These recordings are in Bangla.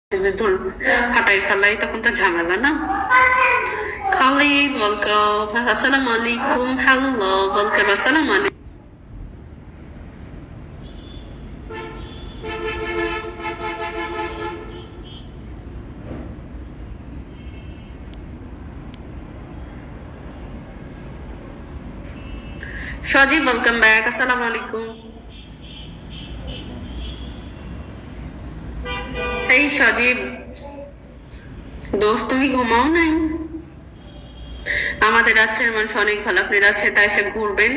ফাটাই ফেলাই তখন তো ঝামেলা না। খালিদ ওয়েলকাম, আসসালামু আলাইকুম, হ্যালো ওয়েলকাম, আসসালামু আলাইকুম। সজীব ওয়েলকাম ব্যাক, আসসালামু আলাইকুম। এই সজীব দোস্ত, তুমি ঘুমাও নাই? আমাদের রাজশাহীর মানুষ অনেক ভালো, আপনি রাজশাহীতে এসে ঘুরবেন,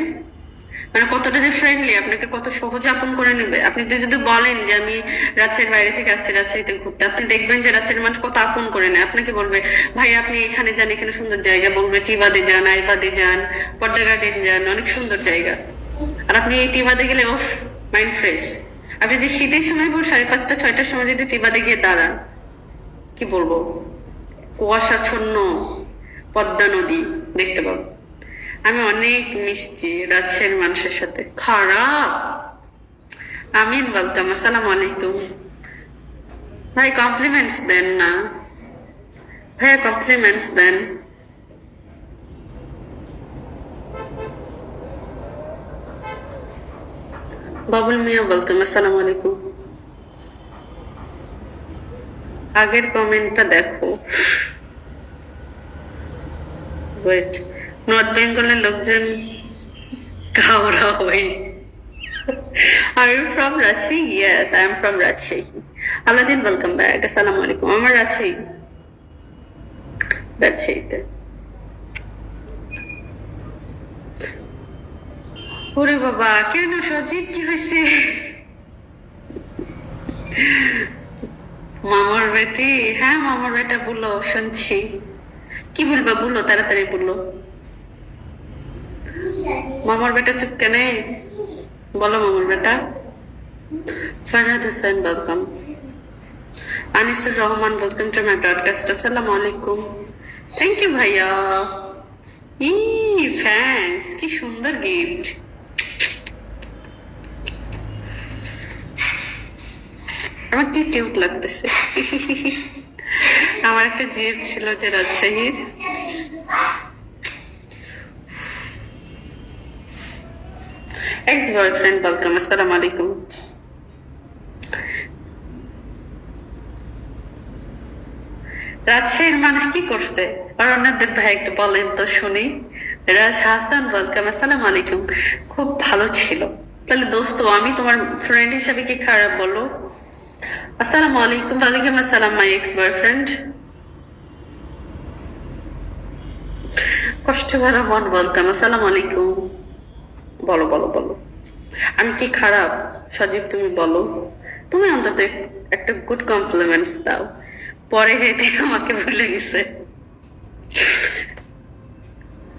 মানে কতটা যে ফ্রেন্ডলি, আপনাকে কত সহজে আপন করে নেবে। আপনি যদি বলেন যে আমি রাজশাহীর বাইরে থেকে আসছি রাজশাহীতে ঘুরতে, আপনি দেখবেন যে রাজশাহীর মানুষ কত আপন করে নেয়। আপনাকে বলবে ভাই আপনি এখানে যান, এখানে সুন্দর জায়গা, বলবে টিবাদে যান, আইবাদে যান, পদ্মা গার্ডেন যান, অনেক সুন্দর জায়গা। আর আপনি এই টিবাদে গেলে ওফ, মাইন্ড ফ্রেশ। আপনি যদি শীতের সময় ভোর 5:30-6টার সময় যদি টিবাদে গিয়ে দাঁড়ান, কি বলবো, কুয়াশাচ্ছন্ন পদ্মা নদী দেখতে পাবো। আমি অনেক মিশছি রাজশাহীর মানুষের সাথে। খারাপ? আমিন ওয়েলকাম, আসসালামু আলাইকুম। ভাই কমপ্লিমেন্টস দেন না, ভাইয়া কমপ্লিমেন্টস দেন। বাবুল মিয়া ওয়েলকাম, আসসালামু আলাইকুম। আগের কমেন্টটা দেখো। ওয়েট, নর্থ বেঙ্গলের লোকজন কাউরা হয়। Are you from Rajshahi? Yes, I am from Rajshahi. Aladdin, welcome back. Assalamu alaikum. আমার রাজশাহী, রাজশাহীতে। ওরে বাবা, কেন সজীব কি হয়েছে? মামার বেটি, হ্যাঁ মামার বেটা, বলো শুনছি। কি বলবা বলো, তাড়াতাড়ি বলো। মামার বেটা চুপ কেনে, বলো মামার বেটা। Farhad Hossain welcome. Anisur Rahman welcome to my broadcast, আসসালামু আলাইকুম। থ্যাংক ইউ ভাইয়া। ই ফ্যান্স, কি সুন্দর গিফট। আমার কি কিউট লাগতেছে। আমার একটা জিপ ছিল যে রাজশাহীর, এক্স বয়ফ্রেন্ড ওয়েলকাম, আসসালামু আলাইকুম। রাজশাহীর মানুষ কি করছে আর অন্যদের ভাই একটু বলেন তো শুনি। রাজ হাসান ওয়েলকাম, আসসালামু আলাইকুম। খুব ভালো ছিল। তাহলে দোস্ত আমি তোমার ফ্রেন্ড হিসাবে কি খারাপ বলো? আসসালামু আলাইকুম। ওয়ালাইকুম আসসালাম মাই এক্স বয়ফ্রেন্ড। কষ্টে ভরা মন ওয়েলকাম, আসসালামু আলাইকুম। বলো বলো বলো, আমি কি খারাপ? সজীব তুমি বলো, তুমি অন্তত একটা গুড কমপ্লিমেন্টস দাও। পরে হেঁটে আমাকে ভুলে গেছে।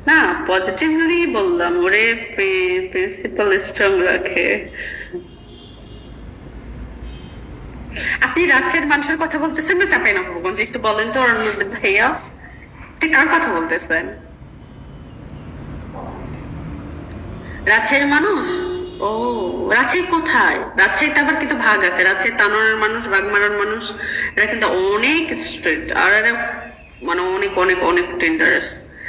না, পজিটিভলি বললাম, ওরে প্রিন্সিপাল স্ট্রং রাখে। আপনি রাজশাহীর মানুষের কথা বলতেছেন না চাঁপাইনবাবগঞ্জ? একটু বলেন তো অরণ্যদের ভাইয়া, আপনি কার কথা বলতেছেন? রাজশাহীর মানুষ? ও, রাজশাহী কোথায়? রাজশাহীতে আবার কিন্তু ভাগ আছে, রাজশাহী তানোরের মানুষ, বাগমারার মানুষ, এরা কিন্তু অনেক স্ট্রিক্ট, আর এরা মানে অনেক অনেক অনেক টেন্ডারাস।